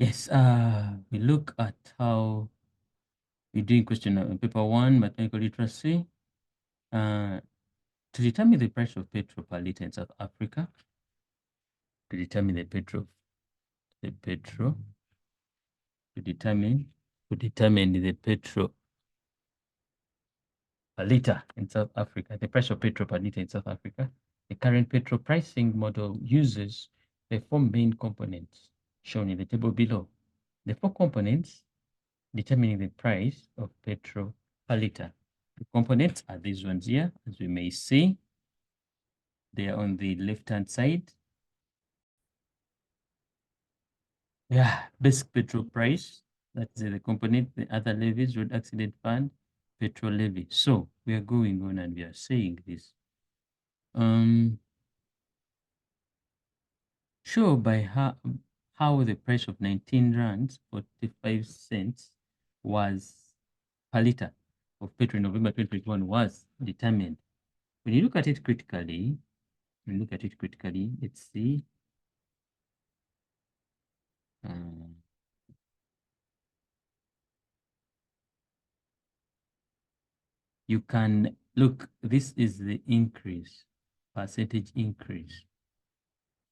Yes, we look at how we're doing question paper 1, mathematical literacy. To determine the price of petrol per liter in South Africa, to determine the petrol, to determine the petrol per liter in South Africa, the price of petrol per liter in South Africa. The current petrol pricing model uses the 4 main components shown in the table below. The 4 components determining the price of petrol per liter. The components are these ones here, as we may see. They are on the left-hand side. Yeah, basic petrol price, that's the component, the other levies, road accident fund, petrol levy. So we are going on and we are saying this. Show by how the price of 19 rands 45 cents was per liter of petrol in November 2021 was determined. When you look at it critically, let's see. You can look, this is the increase, percentage increase.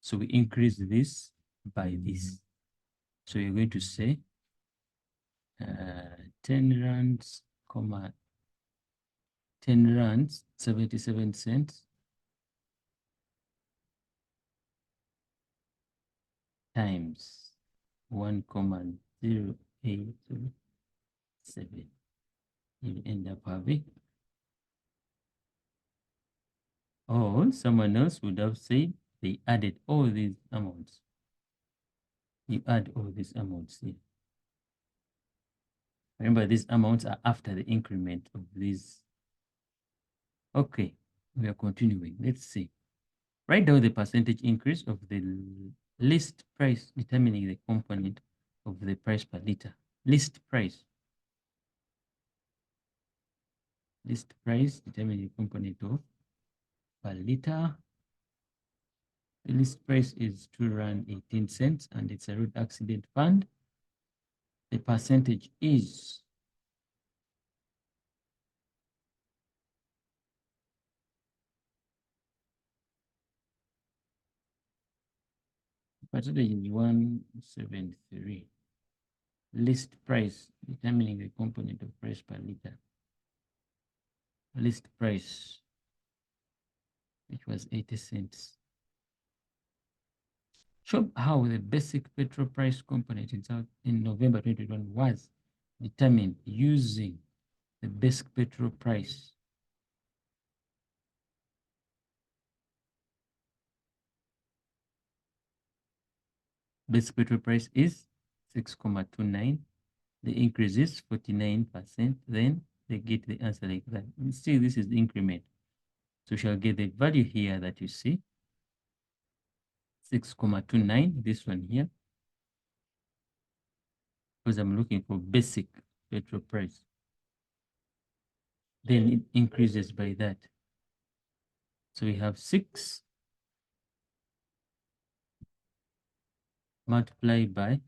So we increase this by this. So you're going to say 10 rands, 10 rands, 77 cents times 1,0827. You end up having, or someone else would have said they added all these amounts. You add all these amounts here. Remember, these amounts are after the increment of these. Okay, we are continuing. Let's see. Write down the percentage increase of the list price determining the component of the price per liter. List price. List price determining the component of per liter. The list price is 2 rand 18 cents and it's a road accident fund. The percentage is percentage is 173. List price determining the component of price per liter. List price, which was 80 cents. Show how the basic petrol price component in November 2021 was determined using the basic petrol price. Basic petrol price is 6.29. The increase is 49%. Then they get the answer like that. You see, this is the increment. So shall get the value here that you see, 6.29, this one here, because I'm looking for basic petrol price. Then it increases by that. So we have 6 multiplied by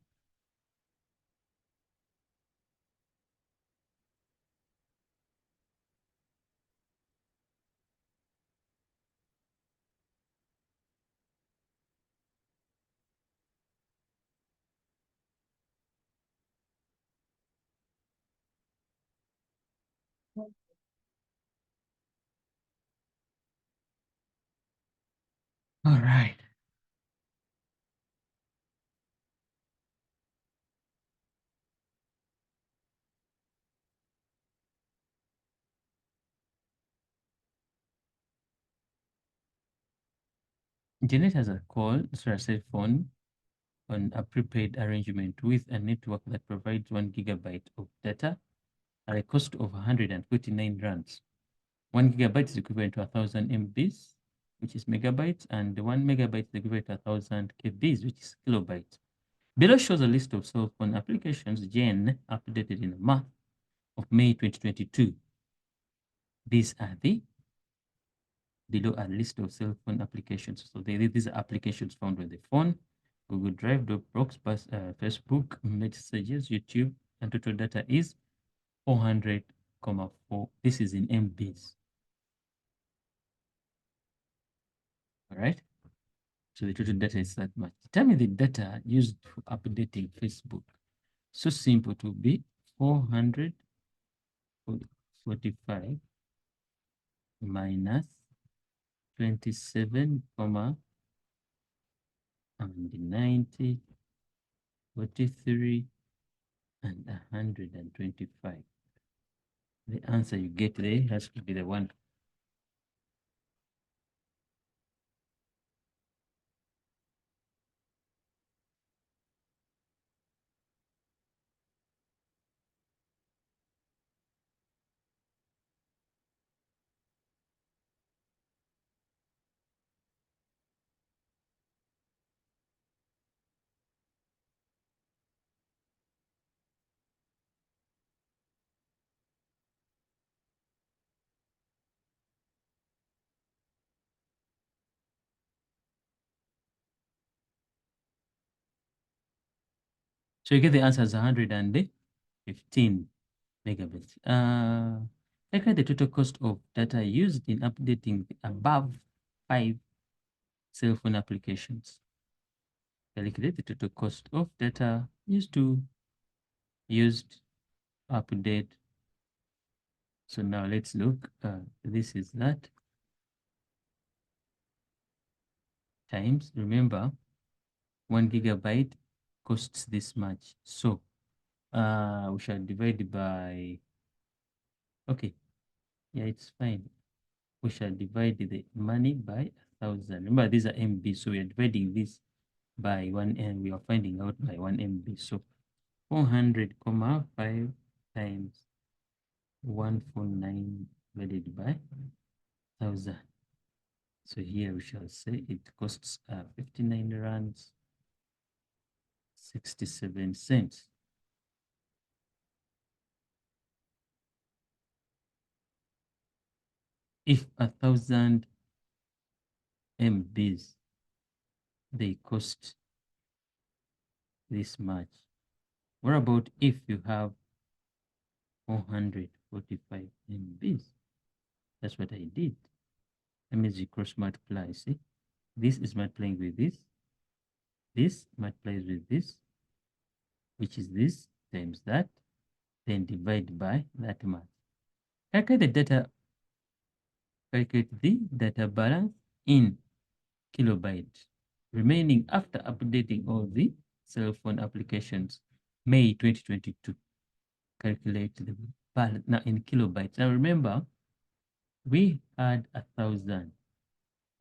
all right. Janet has a cell phone on a prepaid arrangement with a network that provides 1 gigabyte of data at a cost of 149 rands. 1 gigabyte is equivalent to 1,000 MBs, which is megabytes, and 1 megabyte is equivalent to 1,000 KBs, which is kilobytes. Below shows a list of cell phone applications Jen updated in the month of May 2022. These are the below a list of cell phone applications. So these are applications found on the phone Google Drive, Dropbox, Facebook, Messages, YouTube, and total data is 400,4. This is in MBs. All right. So the total data is that much. Tell me the data used for updating Facebook. So simple to be 445 minus 27, and 90, 43, and 125. The answer you get there has to be the one. So you get the answer as 115 megabits. Calculate the total cost of data used in updating the above 5 cell phone applications. Calculate the total cost of data used to update. So now let's look. This is that times. Remember, 1 gigabyte costs this much. So we shall divide by, okay, yeah, it's fine. We shall divide the money by 1,000. Remember, these are MB, so we are dividing this by 1, and we are finding out by 1 MB. So 400,5 times 149 divided by 1,000. So here we shall say it costs 59 rands 67 cents. If 1,000 MBs, they cost this much. What about if you have 445 MBs? That's what I did. That means you cross multiply. See, this is multiplying with this multiplies with this, which is this times that, then divide by that much. Calculate the data balance in kilobyte remaining after updating all the cell phone applications. May 2022. Calculate the balance now in kilobytes. Now remember, we had 1,000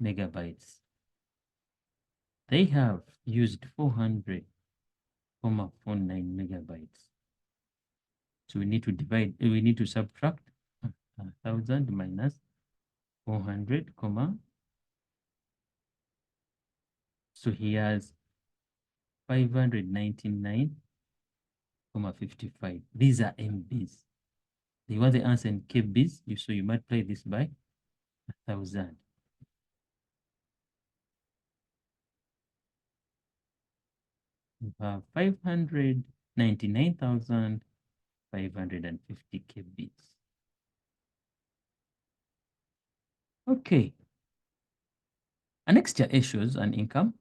megabytes. They have used 400,49 megabytes. So we need to divide, we need to subtract 1,000 minus 400, so he has 599,55. These are MBs. They want the answer in KBs, so you multiply this by 1,000. You have 599,550 KBs. Okay. An next year issues an income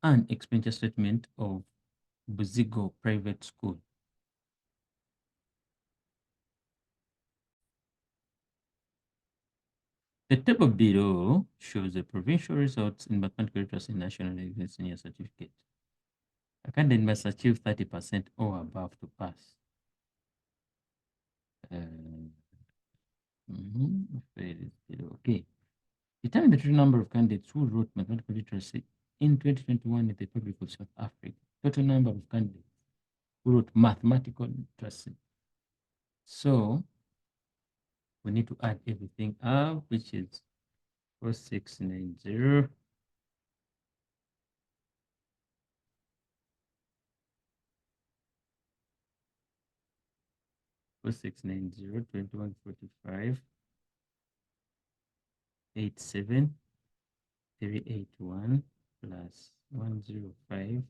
and expenditure statement of Buzigo Private School. The table below shows the provincial results in mathematical literacy national exam senior certificate. A candidate must achieve 30% or above to pass. Okay. Determine the total number of candidates who wrote mathematical literacy in 2021 in the Republic of South Africa. Total number of candidates who wrote mathematical literacy. So we need to add everything up, which is 4690 4690 2145 87 381 plus 105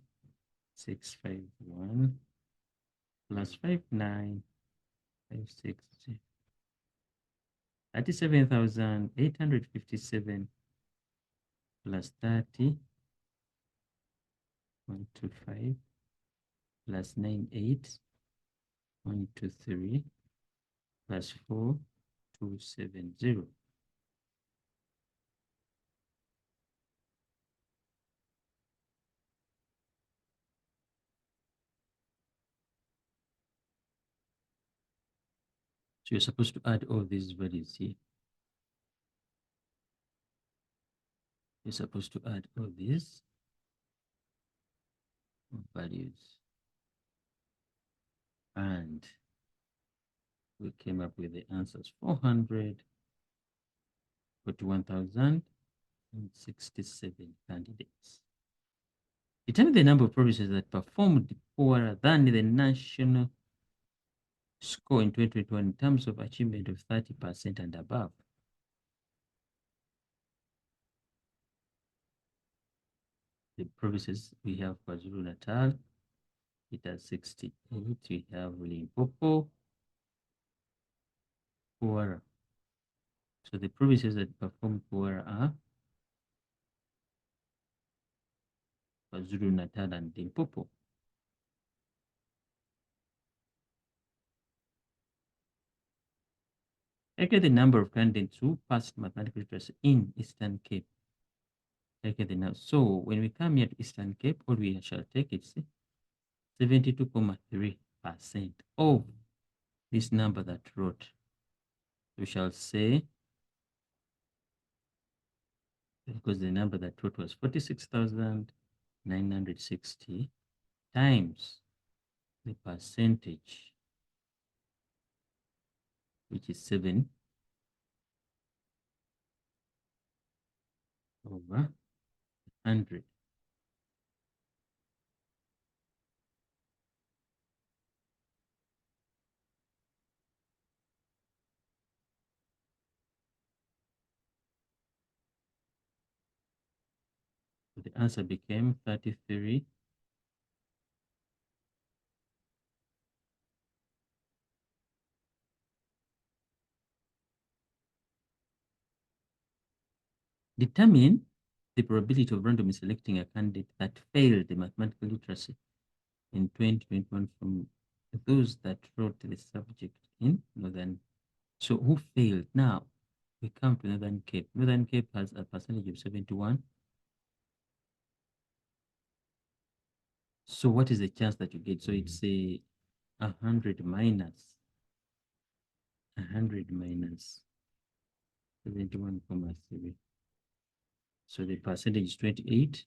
651 plus 59,560. 37,857 plus 30, 125 plus 98, 123 plus 4270. So you're supposed to add all these values here. You're supposed to add all these values. And we came up with the answers: 441,067 candidates. Determine the number of provinces that performed poorer than the national score in 2021 in terms of achievement of 30% and above. The provinces we have: KwaZulu-Natal, it has 68. We have Limpopo, poorer. So the provinces that perform poorer are KwaZulu-Natal and Limpopo. Calculate the number of candidates who passed mathematical literacy in Eastern Cape. Calculate the number. So when we come here to Eastern Cape, all we shall take is 72.3% of this number that wrote. We shall say, because the number that wrote was 46,960 times the percentage, which is 7 over 100. So the answer became 33. Determine the probability of randomly selecting a candidate that failed the mathematical literacy in 2021 from those that wrote the subject in Northern. So who failed? Now we come to Northern Cape. Northern Cape has a percentage of 71. So what is the chance that you get? So it's a 100 minus 71.3. So the percentage is 28.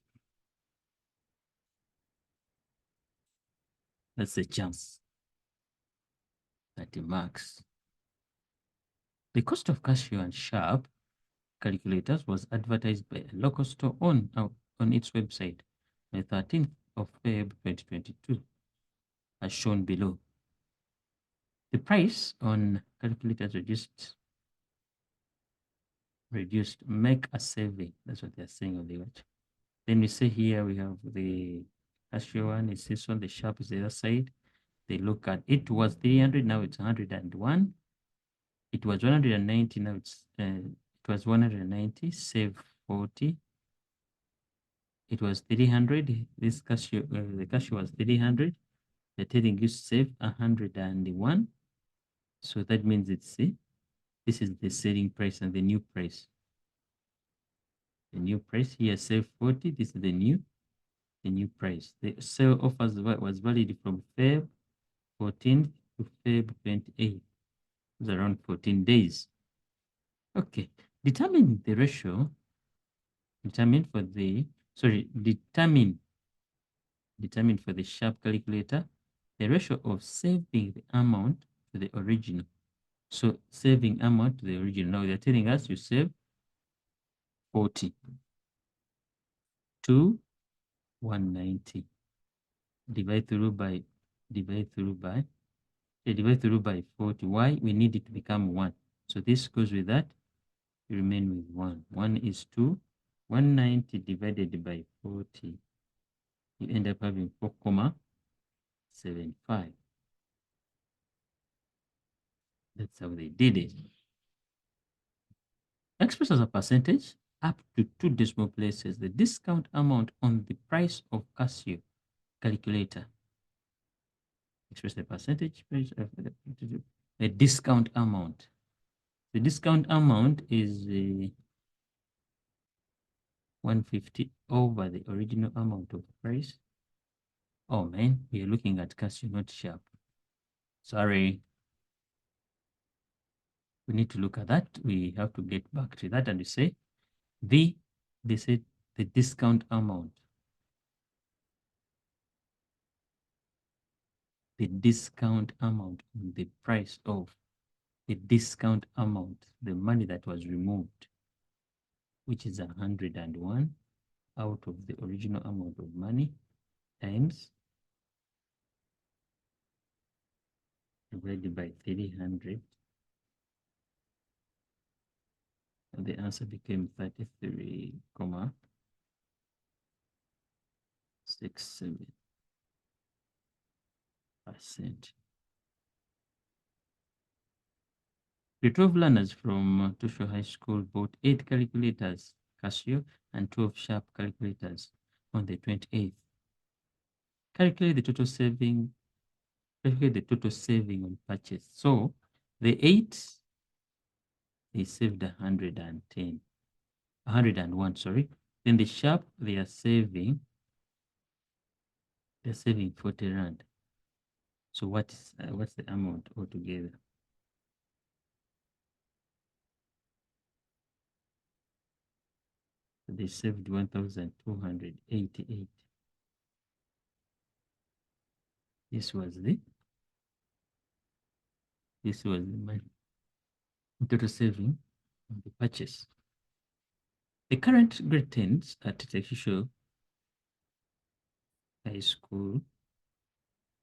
That's the chance. 30 marks. The cost of Casio and Sharp calculators was advertised by a local store on its website on the 13th of February 2022, as shown below. The price on calculators reduced, make a saving. That's what they're saying on the website. Then we say here we have the Casio one, is this one, the Sharp is the other side. They look at it was 300, now it's 101. It was 190, now it was 190, save 40. It was 300. This Casio, the Casio was 300. They're telling you save 101. So that means this is the selling price and the new price. The new price here, save 40. This is the new price. The sale offers was valid from Feb 14th to Feb 28th. It was around 14 days. Okay. Determine the ratio. Determine for the Sharp calculator the ratio of saving the amount to the original. So saving amount to the original. Now they're telling us you save 40 to 190. Divide through by 40. Why? We need it to become 1. So this goes with that. You remain with 1. 1 is 2. 190 divided by 40 you end up having 4,75. That's how they did it. Expressed as a percentage, up to 2 decimal places, the discount amount on the price of Casio calculator. Express the percentage, the discount amount. The discount amount is 150 over the original amount of price. Oh man, we are looking at Casio, not Sharp. Sorry. We need to look at that. We have to get back to that and we say they said the discount amount. The discount amount on the price of the discount amount, the money that was removed, which is 101 out of the original amount of money times divided by 300. And the answer became 33.67%. The 12 learners from Tusho High School bought 8 calculators, Casio, and 12 Sharp calculators on the 28th. Calculate the total saving on purchase. So the 8, they saved 101, sorry. Then the Sharp, they're saving 40 rand. So what's the amount altogether? They saved 1,288. This was the money total saving on the purchase. The current grade 10s at Tekisho High School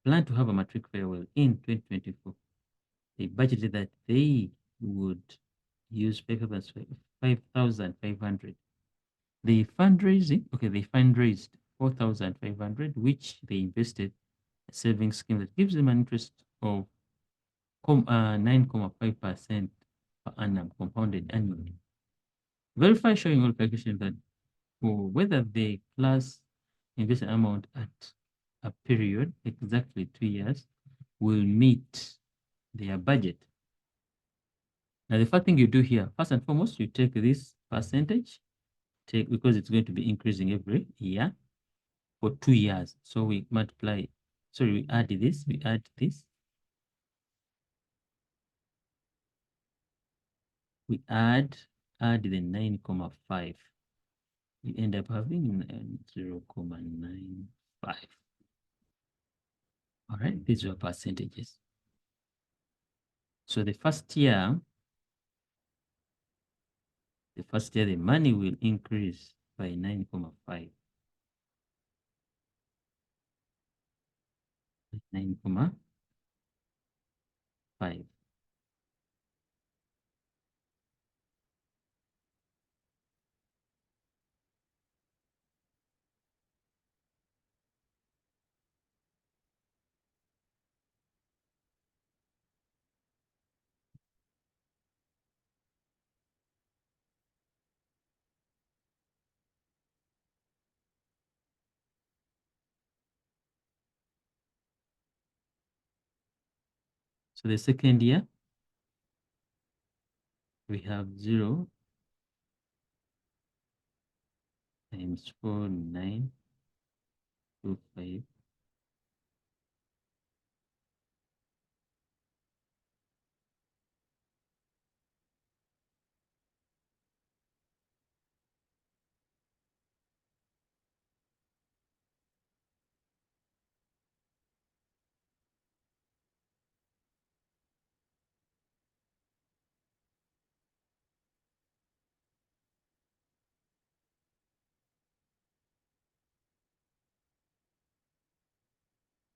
plan to have a matric farewell in 2024. They budgeted that they would use 5,500. They fundraised 4,500, which they invested a savings scheme that gives them an interest of 9.5% per annum compounded annually. Verify showing all calculations that for whether the class investment amount at a period, exactly 2 years, will meet their budget. Now, the first thing you do here, first and foremost, you take this percentage, because it's going to be increasing every year for 2 years. So we multiply, sorry, we add this, we add the 9.5. You end up having 0.95. All right, these are percentages. So the first year, the money will increase by 9.5. 9.5. So the second year, we have 0 times 4,925.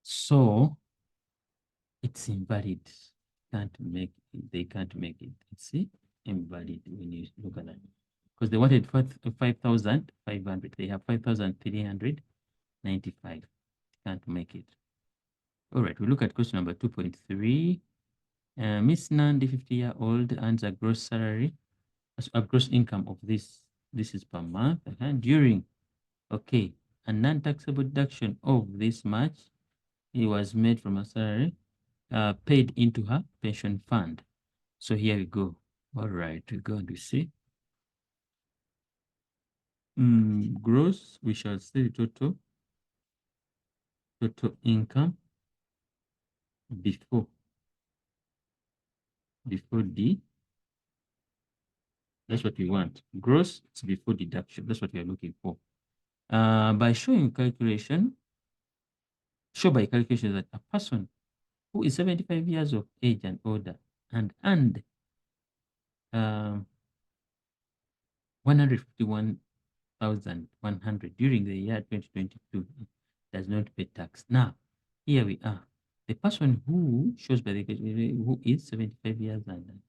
So it's invalid. They can't make it. It's invalid when you look at that. Because they wanted 5,500. They have 5,300. 95. Can't make it. All right, we look at question number 2.3. Miss Nandi, 50-year-old, earns a gross salary, a gross income of this. This is per month. During, okay, a non-taxable deduction of this much, it was made from a salary, paid into her pension fund. So here we go. All right, we go and we see. Gross, we shall say total income before D. That's what we want. Gross is before deduction. That's what we are looking for. By showing calculation, show by calculation that a person who is 75 years of age and older and earned 151,100 during the year 2022 does not pay tax. Now, here we are. The person who shows by the who is 75 years and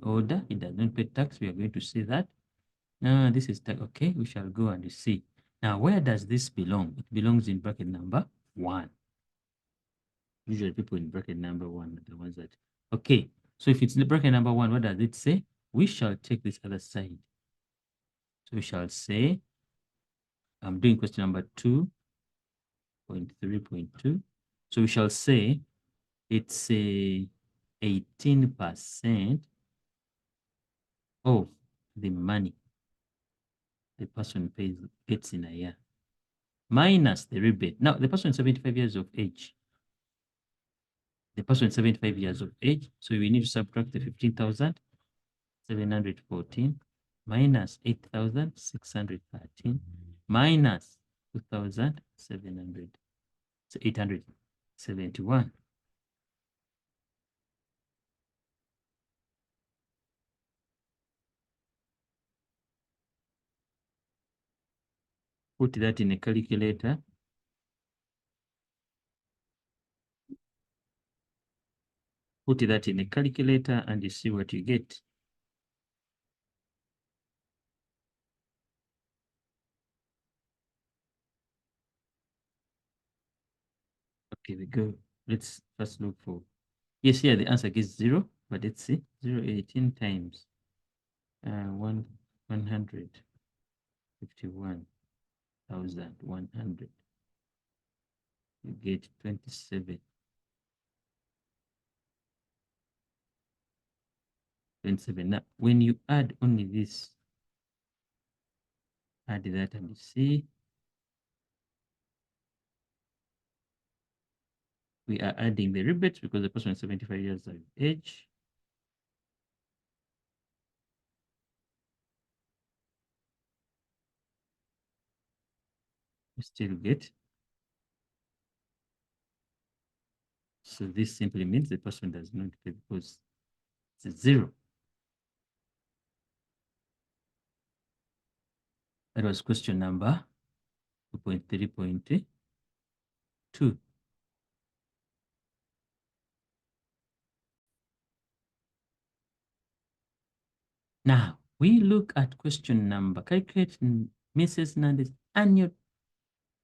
older, he does not pay tax. We are going to see that. Now, this is tax. Okay, we shall go and see. Now, where does this belong? It belongs in bracket number 1. Usually people in bracket number 1 are the ones that, okay. So if it's in the bracket number 1, what does it say? We shall take this other side. So we shall say, I'm doing question number 2.3.2. So we shall say it's a 18% of the money the person gets in a year, minus the rebate. Now, the person is 75 years of age. The person is 75 years of age, so we need to subtract the 15,714 minus 8,613 minus 2,700. So 871. Put that in a calculator. Put that in a calculator and you see what you get. Okay, we go. Let's first look for. Yes, here the answer is 0, but let's see. 0, 18 times 151,100. You get 27. 27. Now, when you add only this, add that and you see we are adding the rebates because the person is 75 years of age. You still get. So this simply means the person does not pay because it's 0. That was question number 2.3.2. Now, we look at question number, calculate Mrs. Nandi's annual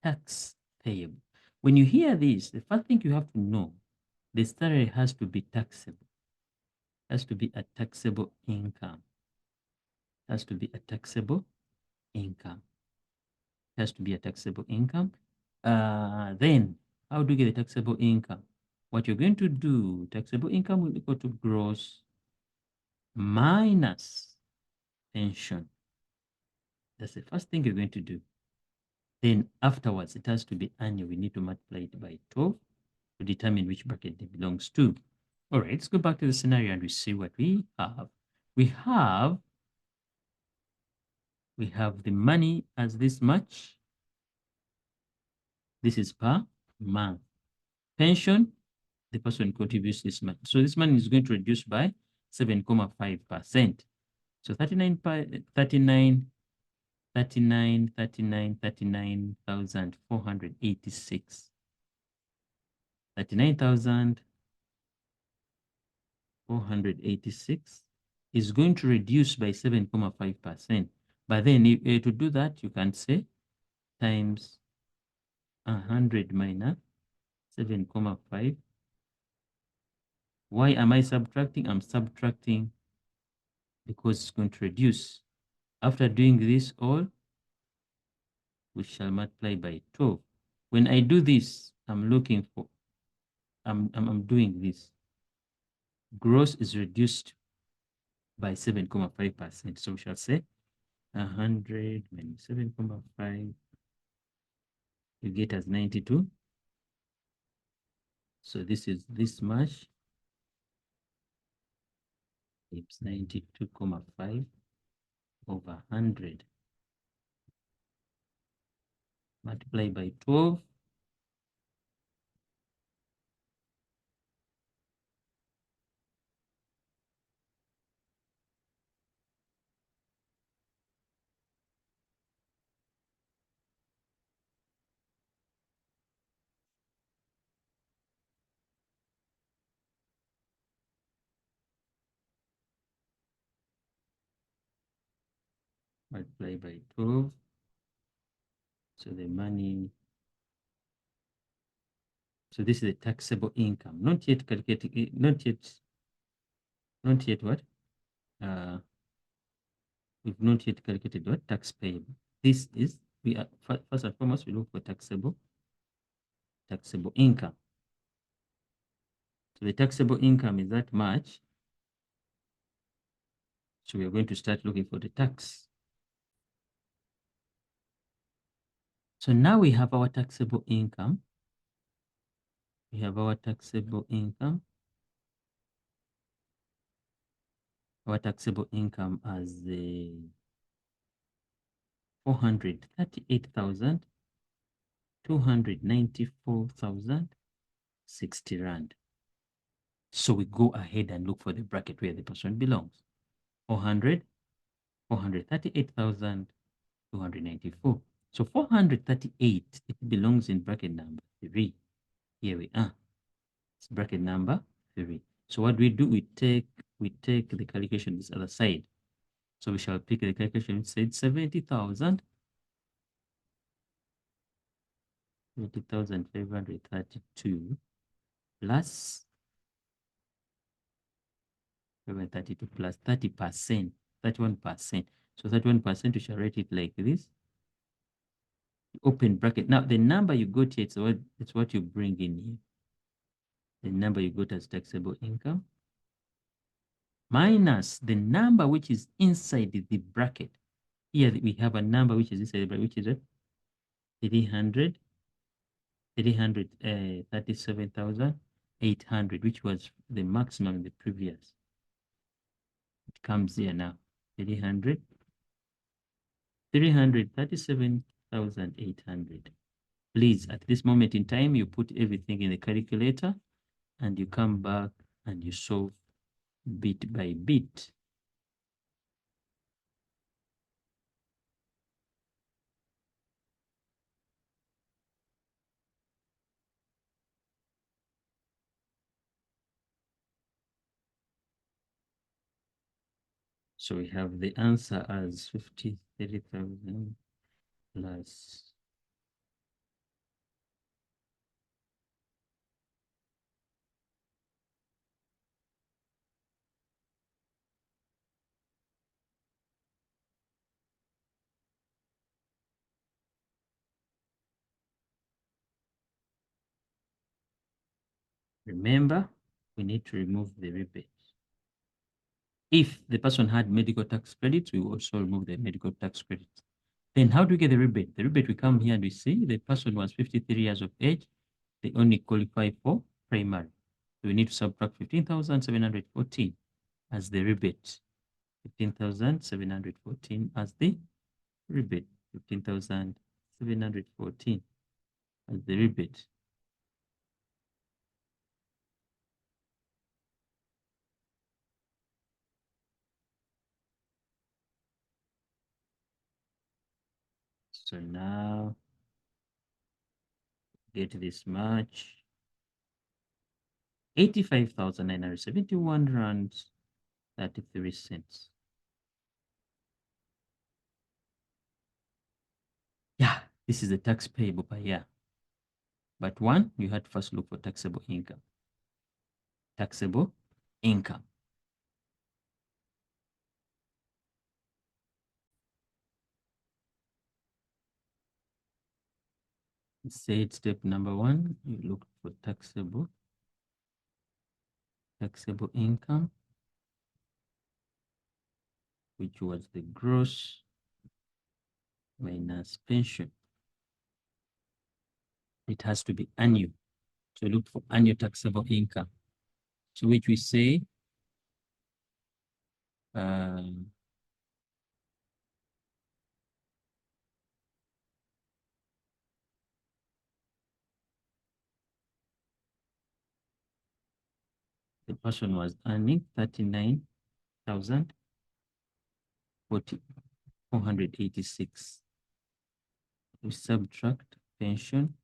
tax payable. When you hear this, the first thing you have to know, the salary has to be taxable. Has to be a taxable income. Has to be a taxable income. Has to be a taxable income. Then, how do you get the taxable income? What you're going to do, taxable income will equal to gross minus pension. That's the first thing you're going to do. Then afterwards, it has to be annual. We need to multiply it by 12 to determine which bracket it belongs to. All right, let's go back to the scenario and we see what we have. We have the money as this much. This is per month. Pension, the person contributes this money. So this money is going to reduce by 7.5%. So 39,486. 39,486 is going to reduce by 7.5%. But then to do that, you can say times 100 minus 7,5. Why am I subtracting? I'm subtracting because it's going to reduce. After doing this all, we shall multiply by 12. When I do this, I'm looking for, I'm doing this. Gross is reduced by 7,5%. So we shall say 100 minus 7,5, you get as 92. So this is this much. It's 92,5 over 100 multiplied by 12. Multiplied by 12. So the money, so this is the taxable income, not yet calculated, not yet what? We've not yet calculated what? Tax payable. This is, we are, first and foremost, we look for taxable income. So the taxable income is that much. So we are going to start looking for the tax. So now we have our taxable income. We have our taxable income. Our taxable income as 438,294,060 rand. So we go ahead and look for the bracket where the person belongs. 438,294. So 438, it belongs in bracket number 3. Here we are. It's bracket number 3. So what we do, we take the calculation this other side. So we shall pick the calculation which said 70,000, 70,532 plus 532 plus 30%, 31%. So 31%, we shall write it like this. Open bracket. Now the number you got here, it's what you bring in here. The number you got as taxable income minus the number which is inside the bracket. Here we have a number which is inside the bracket, which is 337,800, which was the maximum in the previous. It comes here now. 337,800. Please, at this moment in time, you put everything in the calculator and you come back and you solve bit by bit. So we have the answer as 53,000 plus. Remember, we need to remove the rebate. If the person had medical tax credits, we will also remove the medical tax credits. Then how do we get the rebate? The rebate, we come here and we see the person was 53 years of age. They only qualify for primary. So we need to subtract 15,714 as the rebate. 15,714 as the rebate. 15,714 as the rebate. So now get this much. 85,971 rand 33 cents. Yeah, this is the tax payable per year. But one, you had to first look for taxable income. Taxable income. Said step number one, you look for taxable income, which was the gross minus pension. It has to be annual. So look for annual taxable income. So which we say the person was earning 39,486. We subtract pension.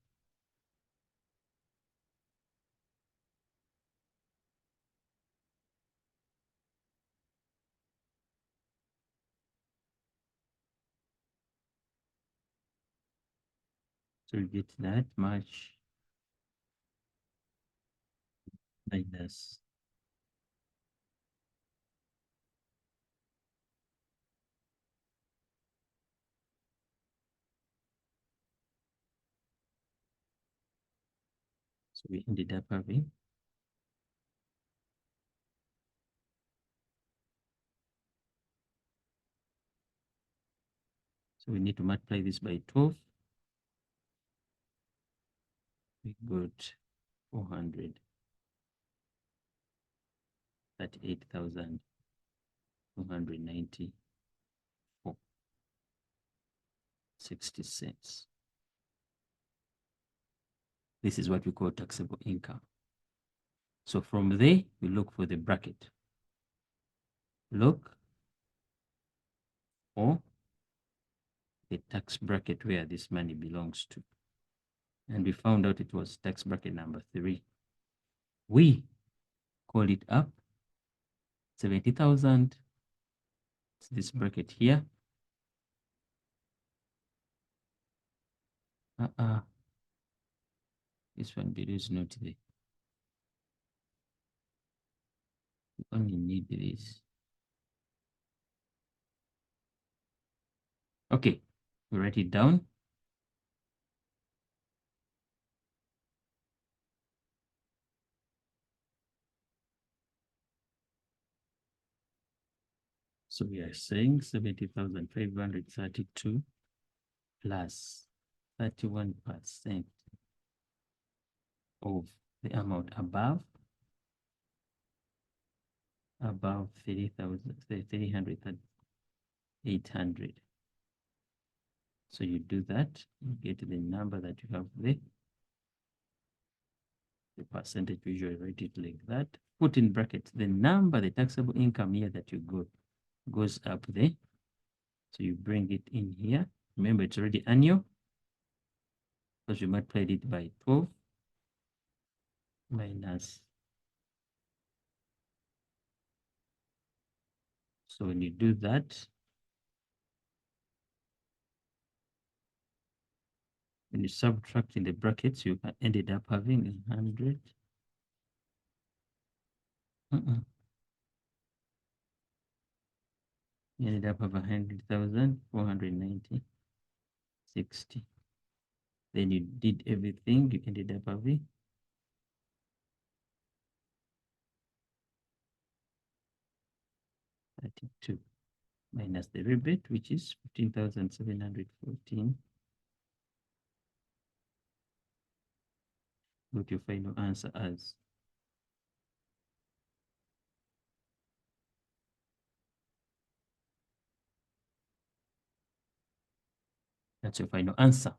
So we get that much minus so we ended up having so we need to multiply this by 12. We got 438,294.60. This is what we call taxable income. So from there, we look for the bracket. Look for the tax bracket where this money belongs to. And we found out it was tax bracket number 3. We call it up 70,000. It's this bracket here. This one is not there. We only need this. Okay, we write it down. So we are saying 70,532 plus 31% of the amount above 300,800. So you do that, you get the number that you have there. The percentage, usually write it like that. Put in brackets the number, the taxable income here that you got goes up there. So you bring it in here. Remember, it's already annual because you multiplied it by 12 minus. So when you do that, when you subtract in the brackets, you ended up having 100. You ended up having 100,490.60. Then you did everything, you ended up having 32 minus the rebate, which is 15,714. Got your final answer as. That's your final answer.